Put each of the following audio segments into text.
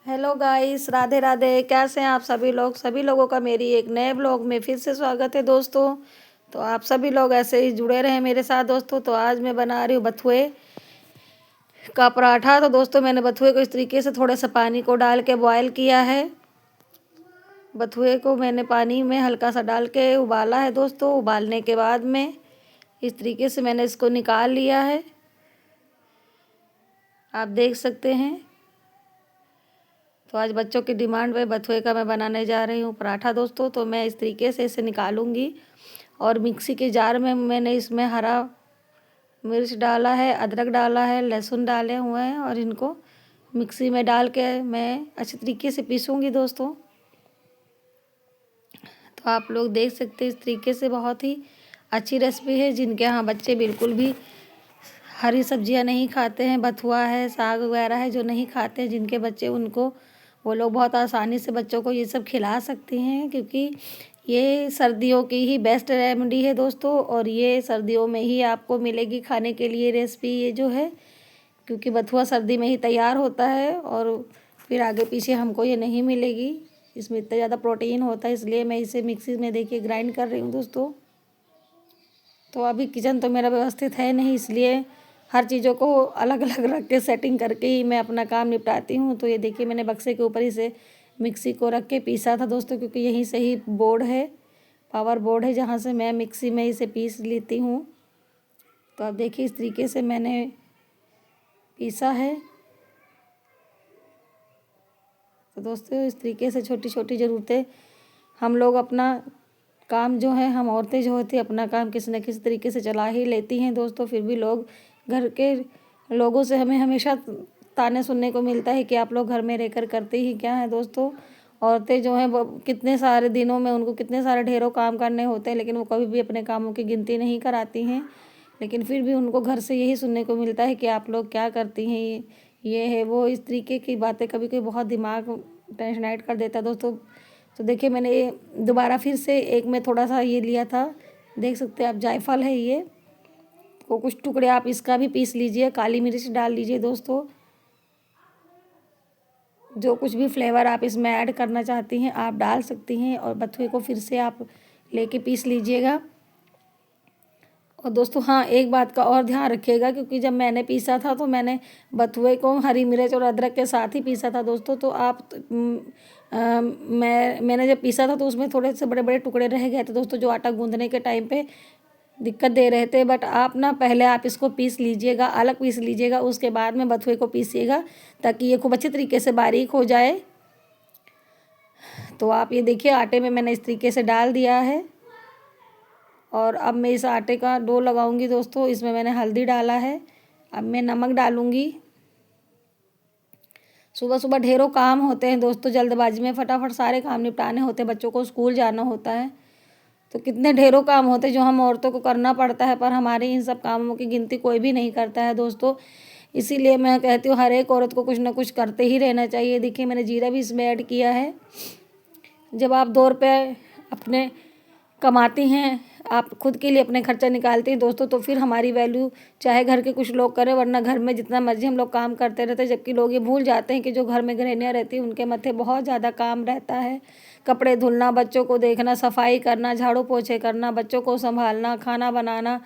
Hello guys, Radhe Radhe. कैसे हैं आप सभी लोग? सभी लोगों का मेरी एक नए ब्लॉग में फिर से स्वागत है दोस्तों। तो आप सभी लोग ऐसे ही जुड़े रहें मेरे साथ दोस्तों। तो आज मैं बना रही हूँ बथुए का पराठा। तो दोस्तों मैंने बथुए को इस तरीके से थोड़ा सा पानी को डाल के बॉयल किया है। बथुए को मैंने पानी में हल्का सा डाल के उबाला है दोस्तों। उबालने के बाद में इस तरीके से मैंने इसको निकाल लिया है, आप देख सकते हैं। तो आज बच्चों की डिमांड पे बथुए का मैं बनाने जा रही हूँ पराठा दोस्तों। तो मैं इस तरीके से इसे निकालूंगी और मिक्सी के जार में मैंने इसमें हरा मिर्च डाला है, अदरक डाला है, लहसुन डाले हुए हैं और इनको मिक्सी में डाल के मैं अच्छी तरीके से पीसूँगी दोस्तों। तो आप लोग देख सकते हैं इस तरीके से बहुत ही अच्छी रेसिपी है। जिनके यहाँ बच्चे बिल्कुल भी हरी सब्जियां नहीं खाते हैं, बथुआ है, साग वगैरह है, जो नहीं खाते हैं जिनके बच्चे, उनको वो लोग बहुत आसानी से बच्चों को ये सब खिला सकती हैं। क्योंकि ये सर्दियों की ही बेस्ट रेमेडी है दोस्तों। और ये सर्दियों में ही आपको मिलेगी खाने के लिए रेसिपी ये जो है, क्योंकि बथुआ सर्दी में ही तैयार होता है और फिर आगे पीछे हमको ये नहीं मिलेगी। इसमें इतना ज़्यादा प्रोटीन होता है, इसलिए मैं इसे मिक्सी में देखिए ग्राइंड कर रही हूँ दोस्तों। तो अभी किचन तो मेरा व्यवस्थित है नहीं, इसलिए हर चीज़ों को अलग अलग रख के सेटिंग करके ही मैं अपना काम निपटाती हूँ। तो ये देखिए मैंने बक्से के ऊपर इसे मिक्सी को रख के पीसा था दोस्तों, क्योंकि यहीं से ही बोर्ड है, पावर बोर्ड है, जहाँ से मैं मिक्सी में इसे पीस लेती हूँ। तो आप देखिए इस तरीके से मैंने पीसा है। तो दोस्तों इस तरीके से छोटी छोटी ज़रूरतें हम लोग अपना काम जो है, हम औरतें जो होती हैं अपना काम किसी न किसी तरीके से चला ही लेती हैं दोस्तों। फिर भी लोग, घर के लोगों से हमें हमेशा ताने सुनने को मिलता है कि आप लोग घर में रहकर करते ही क्या है दोस्तों। औरतें जो हैं वो कितने सारे दिनों में उनको कितने सारे ढेरों काम करने होते हैं, लेकिन वो कभी भी अपने कामों की गिनती नहीं कराती हैं। लेकिन फिर भी उनको घर से यही सुनने को मिलता है कि आप लोग क्या करती हैं, ये है वो। इस तरीके की बातें कभी कभी बहुत दिमाग टेंशनाइट कर देता है दोस्तों। तो देखिए मैंने ये दोबारा फिर से एक में थोड़ा सा ये लिया था, देख सकते हैं आप, जायफल है ये, को कुछ टुकड़े आप इसका भी पीस लीजिए, काली मिर्च डाल लीजिए दोस्तों। जो कुछ भी फ्लेवर आप इसमें ऐड करना चाहती हैं आप डाल सकती हैं। और बथुए को फिर से आप लेके पीस लीजिएगा। और दोस्तों हाँ, एक बात का और ध्यान रखिएगा, क्योंकि जब मैंने पीसा था तो मैंने बथुए को हरी मिर्च और अदरक के साथ ही पीसा था दोस्तों। तो आप मैंने जब पीसा था तो उसमें थोड़े से बड़े बड़े टुकड़े रह गए थे दोस्तों, जो आटा गूंदने के टाइम पे दिक्कत दे रहे थे। बट आप ना पहले आप इसको पीस लीजिएगा, अलग पीस लीजिएगा, उसके बाद में बथुए को पीसिएगा, ताकि ये खूब अच्छे तरीके से बारीक हो जाए। तो आप ये देखिए आटे में मैंने इस तरीके से डाल दिया है। और अब मैं इस आटे का डो लगाऊंगी दोस्तों। इसमें मैंने हल्दी डाला है, अब मैं नमक डालूंगी। सुबह सुबह ढेरों काम होते हैं दोस्तों, जल्दबाजी में फटाफट सारे काम निपटाने होते हैं, बच्चों को स्कूल जाना होता है, तो कितने ढेरों काम होते हैं जो हम औरतों को करना पड़ता है। पर हमारे इन सब कामों की गिनती कोई भी नहीं करता है दोस्तों। इसीलिए मैं कहती हूँ हर एक औरत को कुछ ना कुछ करते ही रहना चाहिए। देखिए मैंने जीरा भी इसमें ऐड किया है। जब आप 2 रुपये अपने कमाती हैं, आप खुद के लिए अपने खर्चा निकालते हैं दोस्तों, तो फिर हमारी वैल्यू चाहे घर के कुछ लोग करें, वरना घर में जितना मर्जी हम लोग काम करते रहते हैं। जबकि लोग ये भूल जाते हैं कि जो घर में गृहिणियाँ रहती हैं उनके माथे बहुत ज़्यादा काम रहता है। कपड़े धुलना, बच्चों को देखना, सफाई करना, झाड़ू पोछे करना, बच्चों को संभालना, खाना बनाना,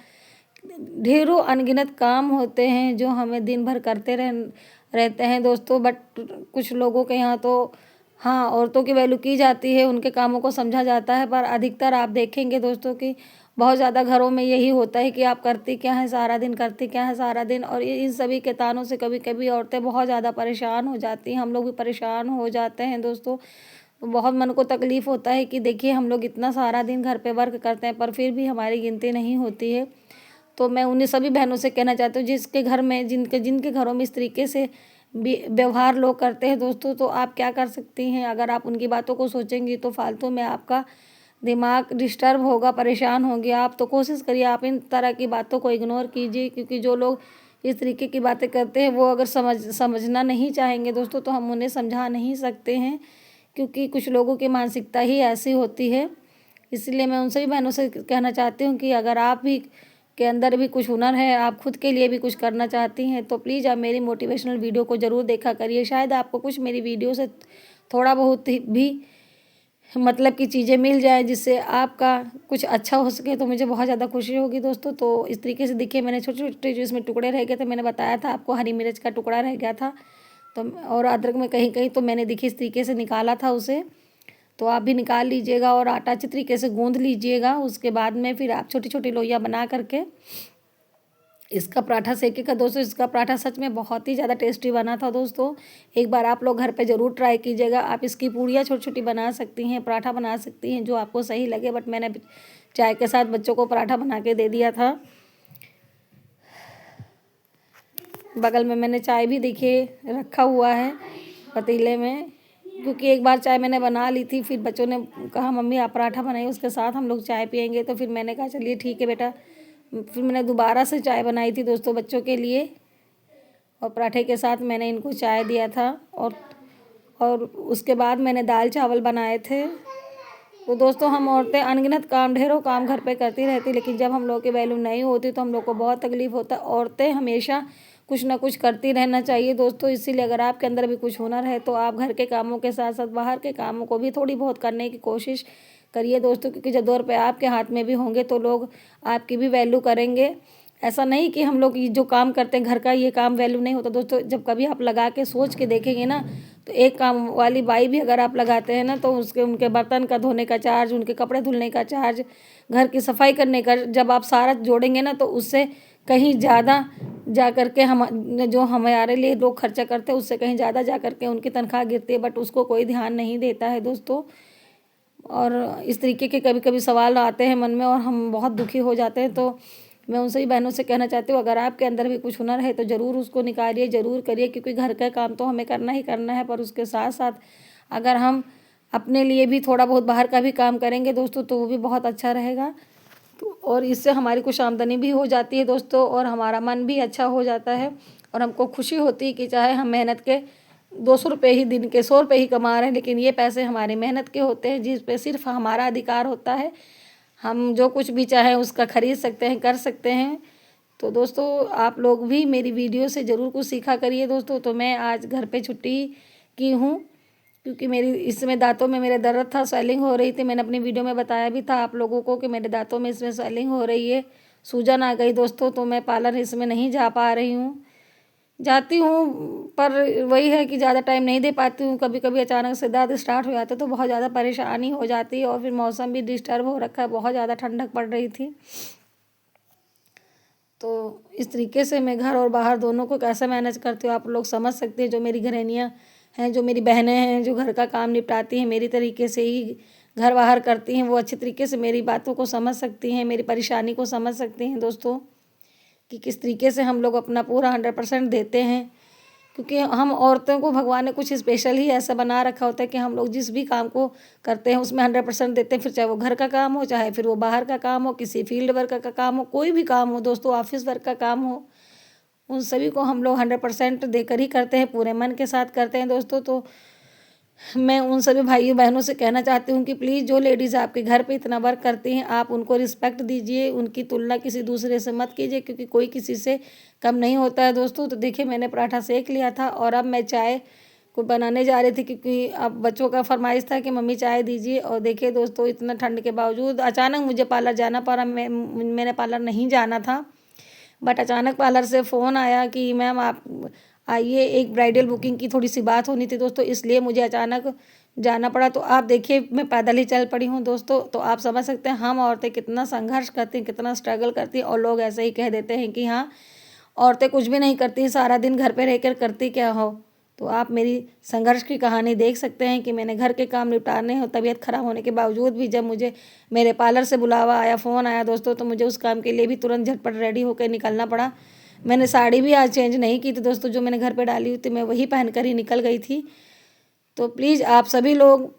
ढेरों अनगिनत काम होते हैं जो हमें दिन भर करते रहते हैं दोस्तों। बट कुछ लोगों के यहाँ तो हाँ, औरतों की वैल्यू की जाती है, उनके कामों को समझा जाता है। पर अधिकतर आप देखेंगे दोस्तों कि बहुत ज़्यादा घरों में यही होता है कि आप करती क्या है सारा दिन, करती क्या है सारा दिन। और इन सभी के तानों से कभी कभी औरतें बहुत ज़्यादा परेशान हो जाती हैं, हम लोग भी परेशान हो जाते हैं दोस्तों। बहुत मन को तकलीफ़ होता है कि देखिए हम लोग इतना सारा दिन घर पे वर्क करते हैं पर फिर भी हमारी गिनती नहीं होती है। तो मैं उन्हें सभी बहनों से कहना चाहती हूँ जिसके घर में, जिनके जिनके घरों में इस तरीके से व्यवहार लोग करते हैं दोस्तों, तो आप क्या कर सकती हैं। अगर आप उनकी बातों को सोचेंगी तो फालतू में आपका दिमाग डिस्टर्ब होगा, परेशान होंगे आप। तो कोशिश करिए आप इन तरह की बातों को इग्नोर कीजिए, क्योंकि जो लोग इस तरीके की बातें करते हैं वो अगर समझना नहीं चाहेंगे दोस्तों तो हम उन्हें समझा नहीं सकते हैं, क्योंकि कुछ लोगों की मानसिकता ही ऐसी होती है। इसलिए मैं उन सभी बहनों से कहना चाहती हूँ कि अगर आप भी के अंदर भी कुछ हुनर है, आप खुद के लिए भी कुछ करना चाहती हैं, तो प्लीज़ आप मेरी मोटिवेशनल वीडियो को ज़रूर देखा करिए। शायद आपको कुछ मेरी वीडियो से थोड़ा बहुत भी मतलब की चीज़ें मिल जाए, जिससे आपका कुछ अच्छा हो सके, तो मुझे बहुत ज़्यादा खुशी होगी दोस्तों। तो इस तरीके से देखिए, मैंने छोटे छोटे जो इसमें टुकड़े रह गए थे, मैंने बताया था आपको, हरी मिर्च का टुकड़ा रह गया था तो, और अदरक में कहीं कहीं तो मैंने देखिए इस तरीके से निकाला था उसे, तो आप भी निकाल लीजिएगा और आटा अच्छी तरीके से गूँध लीजिएगा। उसके बाद में फिर आप छोटी छोटी लोइयाँ बना करके इसका पराठा सेकेगा दोस्तों। इसका पराठा सच में बहुत ही ज़्यादा टेस्टी बना था दोस्तों। एक बार आप लोग घर पे ज़रूर ट्राई कीजिएगा। आप इसकी पूड़ियाँ छोटी छोटी बना सकती हैं, पराठा बना सकती हैं, जो आपको सही लगे, बट मैंने चाय के साथ बच्चों को पराठा बना के दे दिया था। बगल में मैंने चाय भी देखिए रखा हुआ है पतीले में, क्योंकि एक बार चाय मैंने बना ली थी, फिर बच्चों ने कहा मम्मी आप पराठा बनाइए, उसके साथ हम लोग चाय पियेंगे, तो फिर मैंने कहा चलिए ठीक है बेटा। फिर मैंने दोबारा से चाय बनाई थी दोस्तों बच्चों के लिए, और पराठे के साथ मैंने इनको चाय दिया था। और उसके बाद मैंने दाल चावल बनाए थे। तो दोस्तों, हम औरतें अनगिनत काम, ढेरों काम घर पे करती रहती, लेकिन जब हम लोग की वैल्यू नहीं होती तो हम लोग को बहुत तकलीफ होता है। औरतें हमेशा कुछ ना कुछ करती रहना चाहिए दोस्तों। इसीलिए अगर आपके अंदर भी कुछ हुनर है तो आप घर के कामों के साथ साथ बाहर के कामों को भी थोड़ी बहुत करने की कोशिश करिए दोस्तों, क्योंकि जब 2 रुपये आपके हाथ में भी होंगे तो लोग आपकी भी वैल्यू करेंगे। ऐसा नहीं कि हम लोग जो काम करते हैं घर का, ये काम वैल्यू नहीं होता दोस्तों। जब कभी आप लगा के सोच के देखेंगे ना, तो एक काम वाली बाई भी अगर आप लगाते हैं ना, तो उनके बर्तन का धोने का चार्ज, उनके कपड़े धुलने का चार्ज, घर की सफाई करने का, जब आप सारा जोड़ेंगे ना, तो उससे कहीं ज़्यादा जा करके जो हमारे लिए लोग खर्चा करते हैं, उससे कहीं ज़्यादा जा करके उनकी तनख्वाह गिरती है, बट उसको कोई ध्यान नहीं देता है दोस्तों। और इस तरीके के कभी कभी सवाल आते हैं मन में और हम बहुत दुखी हो जाते हैं। तो मैं उन सभी बहनों से कहना चाहती हूँ, अगर आपके अंदर भी कुछ हुनर है तो ज़रूर उसको निकालिए, ज़रूर करिए, क्योंकि घर का काम तो हमें करना ही करना है, पर उसके साथ साथ अगर हम अपने लिए भी थोड़ा बहुत बाहर का भी काम करेंगे दोस्तों, तो वो भी बहुत अच्छा रहेगा। तो और इससे हमारी कुछ आमदनी भी हो जाती है दोस्तों, और हमारा मन भी अच्छा हो जाता है, और हमको खुशी होती है कि चाहे हम मेहनत के 200 रुपये ही, दिन के 100 रुपये ही कमा रहे हैं, लेकिन ये पैसे हमारी मेहनत के होते हैं, जिस पे सिर्फ हमारा अधिकार होता है। हम जो कुछ भी चाहें उसका खरीद सकते हैं, कर सकते हैं। तो दोस्तों, आप लोग भी मेरी वीडियो से ज़रूर कुछ सीखा करिए दोस्तों। तो मैं आज घर पे छुट्टी की हूँ, क्योंकि मेरी इस समय दांतों में मेरे दर्द था, स्वेलिंग हो रही थी। मैंने अपनी वीडियो में बताया भी था आप लोगों को कि मेरे दांतों में इसमें स्वेलिंग हो रही है, सूजन आ गई दोस्तों। तो मैं पार्लर इसमें नहीं जा पा रही हूँ, जाती हूँ, पर वही है कि ज़्यादा टाइम नहीं दे पाती हूँ। कभी कभी अचानक से दर्द स्टार्ट हो जाता है तो बहुत ज़्यादा परेशानी हो जाती है, और फिर मौसम भी डिस्टर्ब हो रखा है, बहुत ज़्यादा ठंडक पड़ रही थी। तो इस तरीके से मैं घर और बाहर दोनों को कैसे मैनेज करती हूँ, आप लोग समझ सकते हैं। जो मेरी गृहिणियाँ हैं, जो मेरी बहनें हैं, जो घर का काम निपटाती हैं, मेरी तरीके से ही घर बाहर करती हैं, वो अच्छी तरीके से मेरी बातों को समझ सकती हैं, मेरी परेशानी को समझ सकती हैं दोस्तों, कि किस तरीके से हम लोग अपना पूरा 100% देते हैं। क्योंकि हम औरतों को भगवान ने कुछ स्पेशल ही ऐसा बना रखा होता है कि हम लोग जिस भी काम को करते हैं उसमें 100% देते हैं। फिर चाहे वो घर का काम हो, चाहे फिर वो बाहर का काम हो, किसी फील्ड वर्क का काम हो, कोई भी काम हो दोस्तों, ऑफिस वर्क का काम हो, उन सभी को हम लोग 100% देकर ही करते हैं, पूरे मन के साथ करते हैं दोस्तों। तो मैं उन सभी भाइयों बहनों से कहना चाहती हूँ कि प्लीज़, जो लेडीज़ आपके घर पे इतना वर्क करती हैं, आप उनको रिस्पेक्ट दीजिए, उनकी तुलना किसी दूसरे से मत कीजिए, क्योंकि कोई किसी से कम नहीं होता है दोस्तों। तो देखिए, मैंने पराठा सेक लिया था और अब मैं चाय को बनाने जा रही थी, क्योंकि अब बच्चों का फरमाइश था कि मम्मी चाय दीजिए। और देखिए दोस्तों, इतना ठंड के बावजूद अचानक मुझे पार्लर जाना पड़ा। मैंने पार्लर नहीं जाना था, बट अचानक पार्लर से फ़ोन आया कि मैम आप आइए, एक ब्राइडल बुकिंग की थोड़ी सी बात होनी थी दोस्तों, इसलिए मुझे अचानक जाना पड़ा। तो आप देखिए, मैं पैदल ही चल पड़ी हूँ दोस्तों। तो आप समझ सकते हैं हम औरतें कितना संघर्ष करती हैं, कितना स्ट्रगल करती हैं, और लोग ऐसे ही कह देते हैं कि हाँ, औरतें कुछ भी नहीं करती, सारा दिन घर पे रहकर करती क्या हो। तो आप मेरी संघर्ष की कहानी देख सकते हैं कि मैंने घर के काम निपटाने और तबीयत खराब होने के बावजूद भी, जब मुझे मेरे पार्लर से बुलावा आया, फ़ोन आया दोस्तों, तो मुझे उस काम के लिए भी तुरंत झटपट रेडी होकर निकलना पड़ा। मैंने साड़ी भी आज चेंज नहीं की थी दोस्तों, जो मैंने घर पे डाली हुई थी मैं वही पहन कर ही निकल गई थी। तो प्लीज़, आप सभी लोग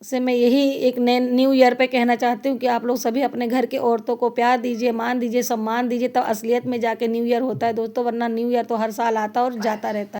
से मैं यही एक न्यू ईयर पे कहना चाहती हूँ कि आप लोग सभी अपने घर की औरतों को प्यार दीजिए, मान दीजिए, सम्मान दीजिए, तब असलियत में जाके न्यू ईयर होता है दोस्तों, वरना न्यू ईयर तो हर साल आता और जाता रहता है।